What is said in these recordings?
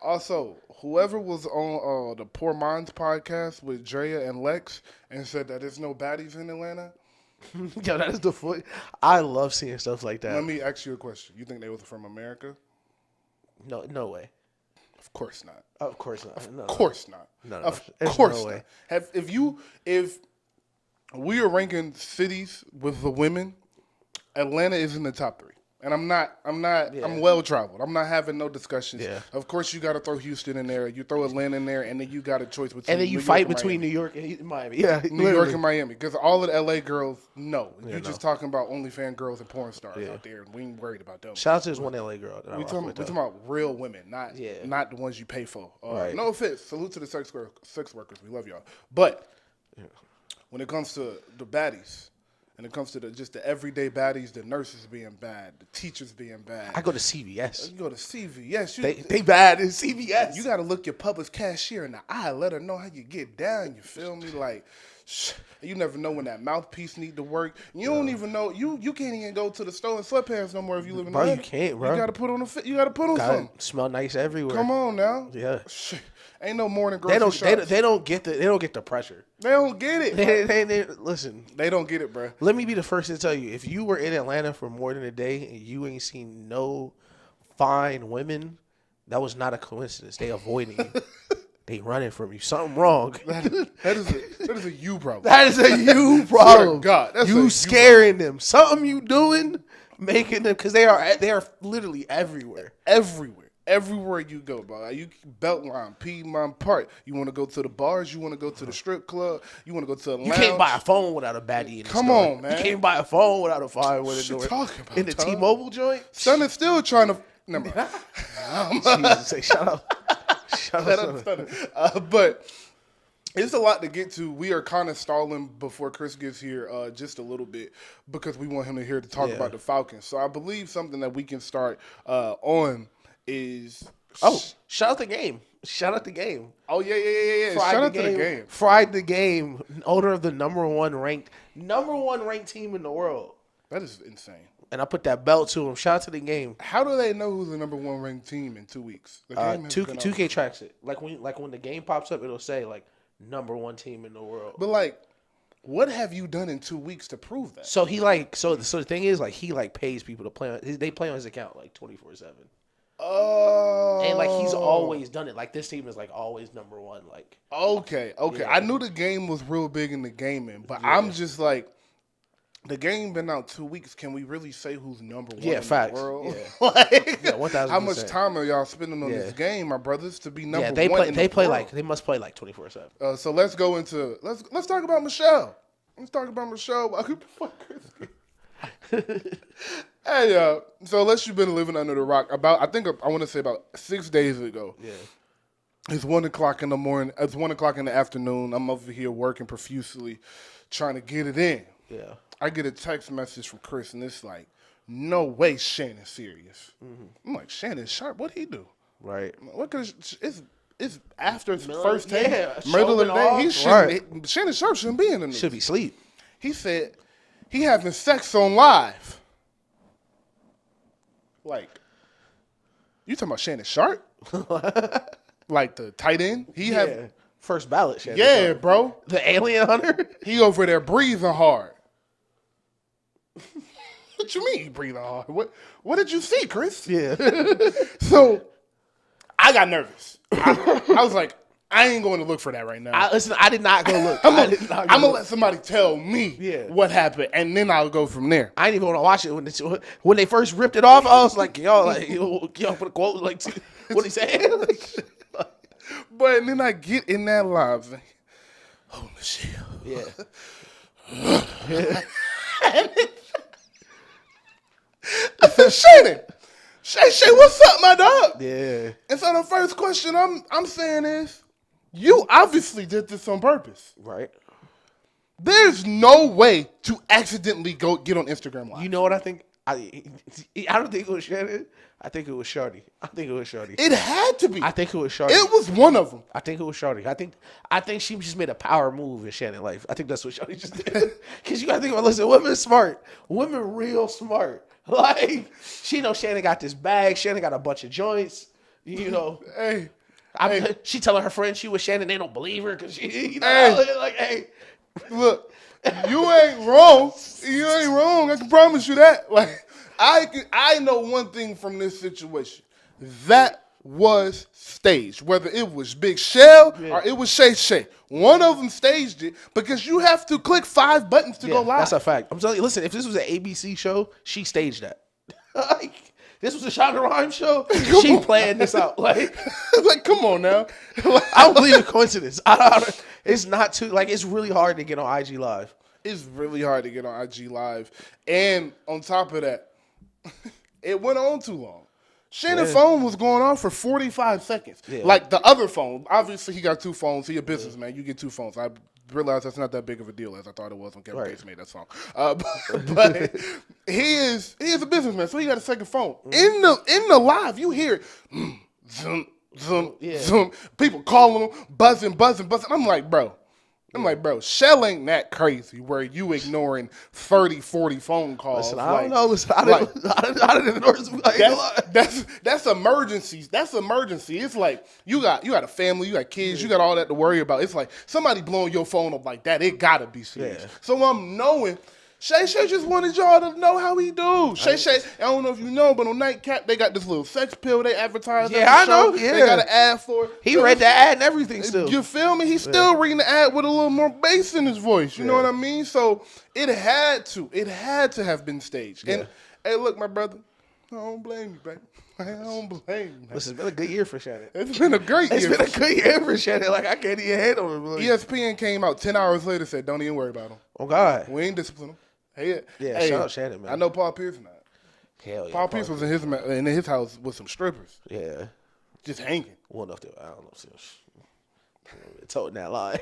Also, whoever was on the Poor Minds podcast with Drea and Lex and said that there's no baddies in Atlanta, Yo, that is the foot. I love seeing stuff like that. let me ask you a question. You think they was from America? No way. Of course not. Of course not. No, Of course not. No. Of There's course no not. way. If we are ranking cities with the women, Atlanta is in the top 3. And I'm well traveled. I'm not having no discussions. Yeah. Of course, you got to throw Houston in there. You throw Atlanta in there, and then you got a choice between. And then you New fight York and between Miami. New York and Miami. Yeah, New York and Miami, because all of the LA girls, no. Yeah, You're just talking about OnlyFans girls and porn stars out there, and we ain't worried about them. Shout out to this one LA girl. That We talking about real women, not the ones you pay for. Right. No offense. Salute to the sex workers. We love y'all. But when it comes to the baddies, and it comes to just the everyday baddies, the nurses being bad, the teachers being bad. I go to CVS. You go to CVS. They bad in CVS. You got to look your public cashier in the eye. Let her know how you get down. You feel me? Like, you never know when that mouthpiece need to work. You don't even know. You can't even go to the store in sweatpants no more if you live in the Bro, you hood. can't, bro. You got to put on you got to put on something. Smell nice everywhere. Come on now. Yeah. Ain't no more than grocery They don't get the pressure. They don't get it. They listen. They don't get it, bro. Let me be the first to tell you, if you were in Atlanta for more than a day and you ain't seen no fine women, that was not a coincidence. They avoiding you. They running from you. Something wrong. That is a you problem. That is a you problem. God, that's you scaring them. Something you doing, making them, because they are literally everywhere. Everywhere you go, bro. You Beltline, Piedmont Park. You want to go to the bars? You want to go to the strip club? You want to go to the lounge? You can't buy a phone without a baddie in the Come store. on, man. You can't buy a phone without a fire What you talking about? In the T-Mobile joint? Son is still trying to. Never mind. Jesus, say, shut up. Shut up. Son. But it's a lot to get to. We are kind of stalling before Chris gets here just a little bit because we want him to hear to talk about the Falcons. So I believe something that we can start on is shout out the game. Shout out the game. Oh yeah. Shout out to the game. Fried the game. Owner of the number one ranked team in the world. That is insane. And I put that belt to him. Shout out to the game. How do they know who's the number 1 ranked team in 2 weeks? The game 2K tracks it. Like when the game pops up, it'll say like number 1 team in the world. But like, what have you done in 2 weeks to prove that? So he like so the thing is like he like pays people to play on. They play on his account like 24/7. Oh. And like he's always done it. Like this team is like always number 1. Like okay. Yeah. I knew the game was real big in the gaming, but I'm just like, the game been out 2 weeks. Can we really say who's number 1 in facts. the world? Yeah. Like, 1000%. how much time are y'all spending on this game, my brothers, to be number 1 they in play the world? like they must play like 24/7. So let's go into let's talk about Michelle. Let's talk about Michelle. Hey, so unless you've been living under the rock, I want to say about 6 days ago. Yeah. It's 1:00 in the morning. It's 1:00 in the afternoon. I'm over here working profusely, trying to get it in. Yeah. I get a text message from Chris, and it's like, "No way, Shannon's serious." I'm like, "Shannon Sharpe, what'd he do?" Right. What could it's after his first take, yeah, middle of the day. off. He shouldn't. Shannon Sharpe shouldn't be in the news. Should be asleep. He said he having sex on live. Like, you talking about Shannon Sharpe? Like the tight end? First ballot. Shannon Yeah, Sharpe. bro. The alien hunter. He over there breathing hard. What you mean he breathing hard? What did you see, Chris? Yeah. So I got nervous. I was like, I ain't going to look for that right now. I did not go look. I'm gonna let somebody tell me what happened, and then I'll go from there. I didn't even want to watch it when they first ripped it off. I was like, y'all put a quote like what he said. But then I get in that live, like, oh Michelle, Yeah. I said, Shannon, Shay, what's up, my dog? Yeah. And so the first question I'm saying is, you obviously did this on purpose. Right. There's no way to accidentally go get on Instagram Live. You know what I think? I don't think it was Shannon. I think it was Shorty. It had to be. I think it was Shorty. It was one of them. I think it was Shorty. I think she just made a power move in Shannon's life. I think that's what Shorty just did. Because you got to think about, listen, women smart. Women real smart. Like, she know Shannon got this bag. Shannon got a bunch of joints. You know, Hey, she telling her friends she was Shannon. They don't believe her because she, you know, Hey. like, hey, look, you ain't wrong. You ain't wrong. I can promise you that. Like, I know one thing from this situation. That was staged. Whether it was Big Shell or it was Shay Shay. One of them staged it because you have to click 5 buttons to go live. That's a fact. I'm telling you, listen, if this was an ABC show, she staged that. Like, this was a Shonda Rhimes show, she planned this out. Like, like, come on now. I don't believe in coincidence. It's not too, like, it's really hard to get on IG Live. It's really hard to get on IG Live. And on top of that, it went on too long. Shannon's phone was going off for 45 seconds. Yeah. Like the other phone. Obviously, he got 2 phones. He a businessman. You get 2 phones. I realized that's not that big of a deal as I thought it was when Kevin Gates made that song. But he is a businessman, so he got a second phone. In the live, you hear zoom, zoom, zoom. People calling him, buzzing. I'm like, bro. Shell ain't that crazy where you ignoring 30, 40 phone calls. Listen, I don't know. Listen, I didn't ignore some. That's emergencies. That's emergency. It's like you got a family, you got kids, you got all that to worry about. It's like somebody blowing your phone up like that. It gotta be serious. Yeah. So I'm knowing. Shay Shay just wanted y'all to know how he do. Shay Shay, I don't know if you know, but on Nightcap, they got this little sex pill they advertise. Yeah, I know. Yeah. They got an ad for it. He read the ad and everything still. You feel me? He's still reading the ad with a little more bass in his voice. You know what I mean? So it had to have been staged. Yeah. And, hey, look, my brother, I don't blame you, baby. I don't blame you. Listen, it's been a good year for Shannon. It's been a great year. It's been a good year for Shannon. Like, I can't even handle him. Like, ESPN came out 10 hours later, said, don't even worry about him. Oh, God. We ain't disciplining him. Hey, shout out Shannon, man. I know Paul Pierce not. Hell yeah. Paul Pierce was in his house with some strippers. Yeah. Just hanging. Well, enough to, I don't know. Told that lie.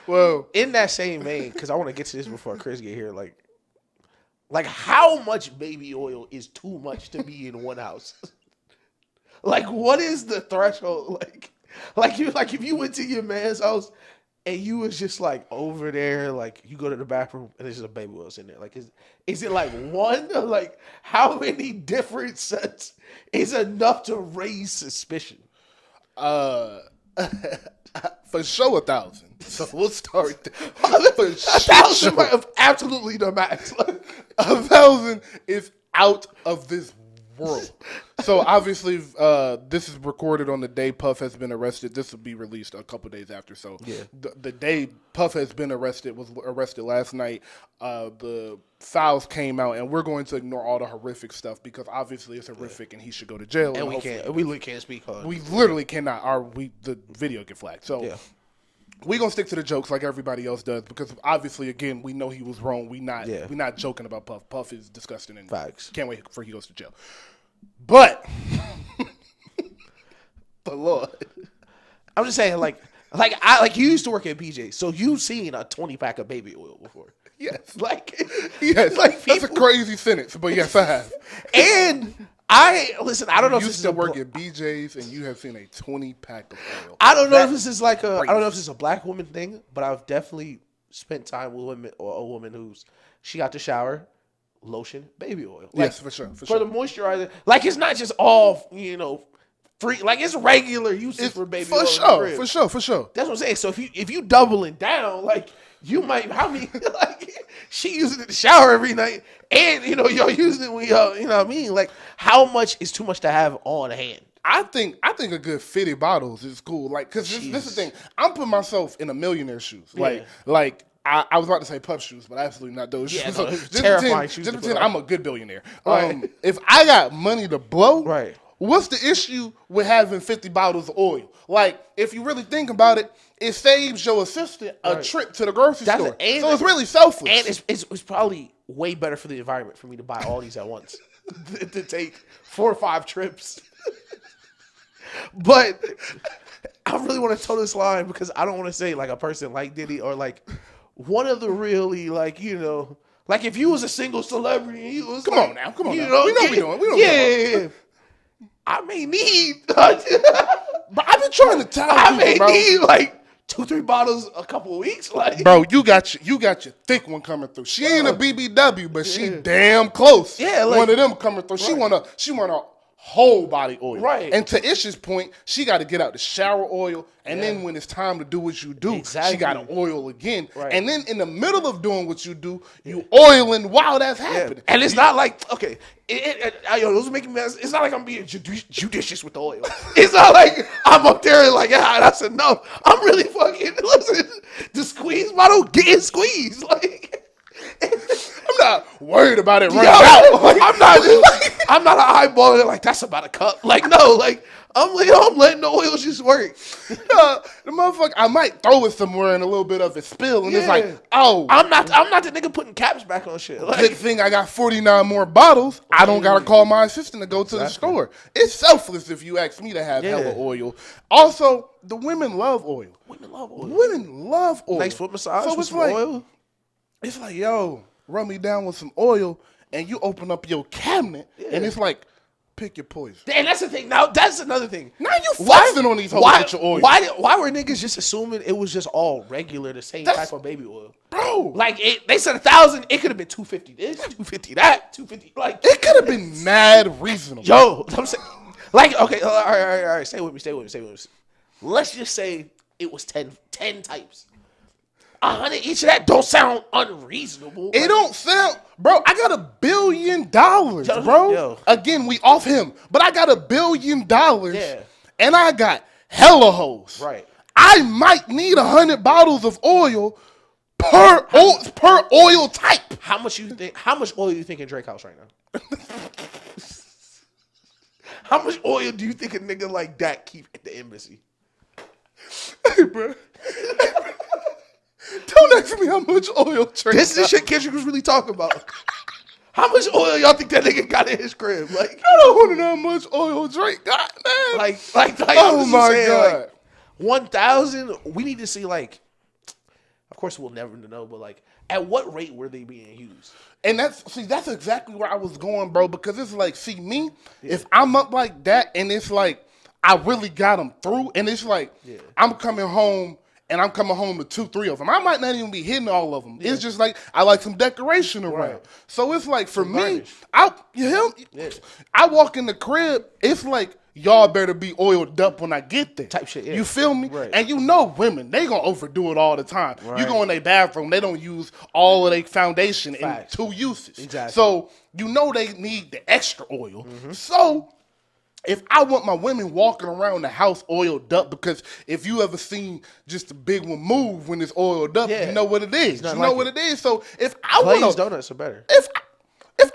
Well, in that same vein, because I want to get to this before Chris get here, like how much baby oil is too much to be in one house? Like, what is the threshold? Like if you went to your man's house and you was just like over there, like you go to the bathroom and there's just a baby oil in there. Like, is it like one? Or like, how many different sets is enough to raise suspicion? For sure 1,000. So we'll start there. 1,000 of absolutely the max. 1,000 is out of this world. So obviously, this is recorded on the day Puff has been arrested. This will be released a couple days after. So the day Puff has been arrested was arrested last night. The files came out, and we're going to ignore all the horrific stuff because obviously it's horrific, and he should go to jail. And we can't. We literally can't speak on it. We literally cannot. The video get flagged. So. Yeah. We're going to stick to the jokes like everybody else does because obviously, again, we know he was wrong. We're not joking about Puff. Puff is disgusting and facts. Can't wait for he goes to jail. But, the Lord. I'm just saying, like you used to work at BJ, so you've seen a 20-pack of baby oil before. Yes. Yes. Like that's a crazy sentence, but yes, I have. And I don't know if you this still is work at BJ's and you have seen a 20-pack of oil. I don't know if this is I don't know if this is a black woman thing, but I've definitely spent time with women or a woman she got to shower, lotion, baby oil. Like, yes, for sure. For the moisturizer. Like, it's not just all, free. Like, it's regular usage for baby oil. For sure. That's what I'm saying. So if you doubling down, like, you might, how many, like, she using it in the shower every night, and, y'all using it when y'all, you know what I mean? Like, how much is too much to have on hand? I think a good 50 bottles is cool. Like, because this is the thing. I'm putting myself in a millionaire shoes. Like, I was about to say Puff shoes, but absolutely not those shoes. No, just terrifying shoes. Just pretend I'm a good billionaire. Right. If I got money to blow, right. What's the issue with having 50 bottles of oil? Like, if you really think about it, it saves your assistant a trip to the grocery store. So it's really selfless. And it's probably way better for the environment for me to buy all these at once to take 4 or 5 trips. But I really want to toe this line because I don't want to say like a person like Diddy or like one of the really like, like if you was a single celebrity and you was Come on now. We know what we doing. Yeah. I may need but I've been trying to tell you, need like 2-3 bottles a couple of weeks. Like, bro, you got your thick one coming through. She ain't a BBW, but she damn close. Yeah, like, one of them coming through. Right. She want a whole body oil. Right. And to Ish's point, she got to get out the shower oil, and then when it's time to do what you do, she got to oil again. Right. And then in the middle of doing what you do, you oiling while that's happening. And it's not like, okay, those are making me. It's not like I'm being judicious with the oil. It's not like I'm up there and like, and I said no. I'm really fucking listen. The squeeze bottle getting squeezed. Like, I'm not worried about it running out. Like, I'm not an eyeballer like that's about a cup. Like, no, like I'm letting the oil just work. The motherfucker, I might throw it somewhere and a little bit of it spill, and it's like, oh, I'm not the nigga putting caps back on shit. Like, good thing I got 49 more bottles. I don't gotta call my assistant to go to the store. It's selfless if you ask me to have hella oil. Also, the women love oil. Women love oil. Women love oil. Nice foot massage with some oil. It's like, yo, run me down with some oil, and you open up your cabinet, and it's like, pick your poison. And that's the thing. Now, that's another thing. Now you flexing on these hoes with your oil. Why were niggas just assuming it was just all regular, the same type of baby oil? Bro. Like, they said 1,000, it could have been 250 this, 250 that, 250. Like, it could have been mad reasonable. Yo, I'm saying, like, okay, all right. Stay with me. Let's just say it was 10 types. 100 each of that don't sound unreasonable. It don't sound, bro. I got $1 billion, bro. Yo. Again, we off him, but I got $1 billion, yeah, and I got hella hoes. Right. I might need 100 bottles of oil per oil type. How much oil you think in Drake house right now? How much oil do you think a nigga like that keep at the embassy? Hey, bro. Don't ask me how much oil Drake This is the shit Kendrick was really talking about. How much oil y'all think that nigga got in his crib? Like, I don't want to know how much oil Drake got, man. Like oh my God. Like, 1,000, we need to see, like, of course we'll never know, but like, at what rate were they being used? And that's exactly where I was going, bro, because it's like, see, me, if I'm up like that and it's like, I really got them through, and it's like, I'm coming home to 2-3 of them. I might not even be hitting all of them. Yeah. It's just like, I like some decoration around. Right. So it's like, for me, I walk in the crib, it's like, y'all better be oiled up when I get there. Type shit, yeah. You feel me? Right. And you know women, they gonna overdo it all the time. Right. You go in their bathroom, they don't use all of their foundation in 2 uses. Exactly. So you know they need the extra oil. Mm-hmm. So if I want my women walking around the house oiled up, because if you ever seen just a big one move when it's oiled up, you know what it is. You know what it is. So if I want Glazed donuts are better. If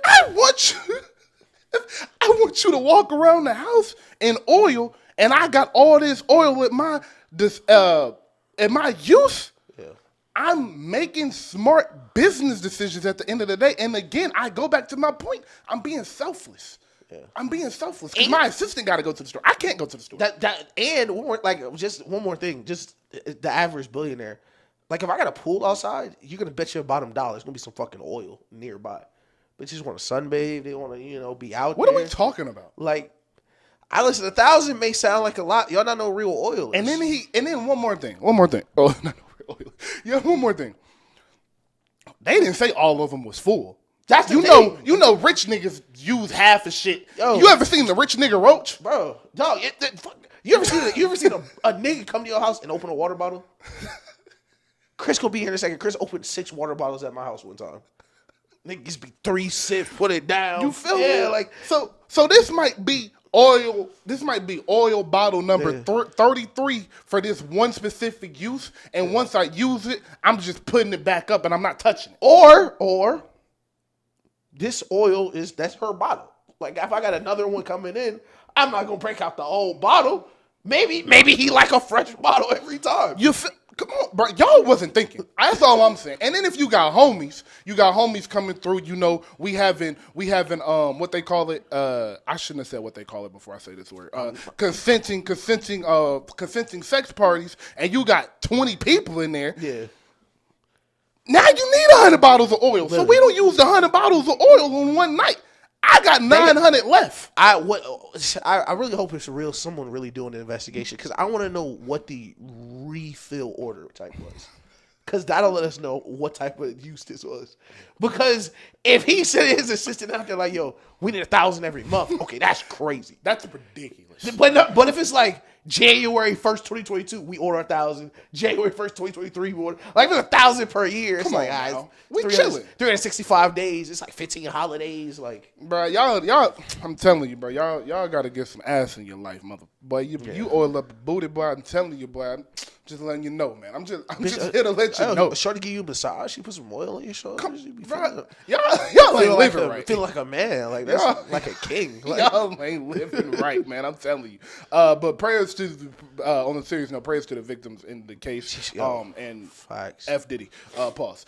I want you to walk around the house in oil, and I got all this oil at my use, I'm making smart business decisions at the end of the day. And again, I go back to my point. I'm being selfless. Yeah. I'm being selfless because my assistant got to go to the store. I can't go to the store. And one more thing, just the average billionaire. Like, if I got a pool outside, you're gonna bet your bottom dollar it's gonna be some fucking oil nearby. But just want to sunbathe. They want to, be out there. What are we talking about? Like, I listen. 1,000 may sound like a lot. Y'all not know real oil is. And then one more thing. Oh, not real oil. Yeah, one more thing. They didn't say all of them was full. That's the thing. You know, rich niggas use half of shit. Yo, you ever seen the rich nigga roach, bro? Dog, you ever seen a nigga come to your house and open a water bottle? Chris gonna be here in a second. Chris opened 6 water bottles at my house one time. Niggas be 3 sips, put it down. You feel me? Like so this might be oil. This might be oil bottle number 33 for this one specific use. And once I use it, I'm just putting it back up and I'm not touching it. Or this oil that's her bottle. Like, if I got another one coming in, I'm not gonna break out the old bottle. Maybe he like a fresh bottle every time. Come on, bro. Y'all wasn't thinking. That's all I'm saying. And then if you got homies coming through, we having what they call it. I shouldn't have said what they call it before I say this word. Consenting sex parties, and you got 20 people in there. Yeah. Now you need 100 bottles of oil. Literally. So we don't use the 100 bottles of oil on one night. I got 900 left. I really hope it's real. Someone really doing an investigation because I want to know what the refill order type was. Because that'll let us know what type of use this was. Because if he sent his assistant out there like, yo, we need 1,000 every month. Okay, that's crazy. That's ridiculous. But if it's like January 1st, 2022, we order 1,000. January 1st, 2023, we order. Like, if it's 1,000 per year, it's like, we chilling. 365 days. It's like 15 holidays. Like, bro, y'all, I'm telling you, bro, y'all got to get some ass in your life, mother. Boy, you oil up the booty, boy. I'm telling you, boy. I'm just letting you know, man. I'm just here to let you know. Shorty give you a massage. She put some oil on your shoulders. Bro, y'all ain't living right. Feel like a man. Like, that's like a king. Like, y'all ain't living right, man. I'm telling you. But prayers to, on a serious note, prayers to the victims in the case. And facts. F. Diddy. Pause.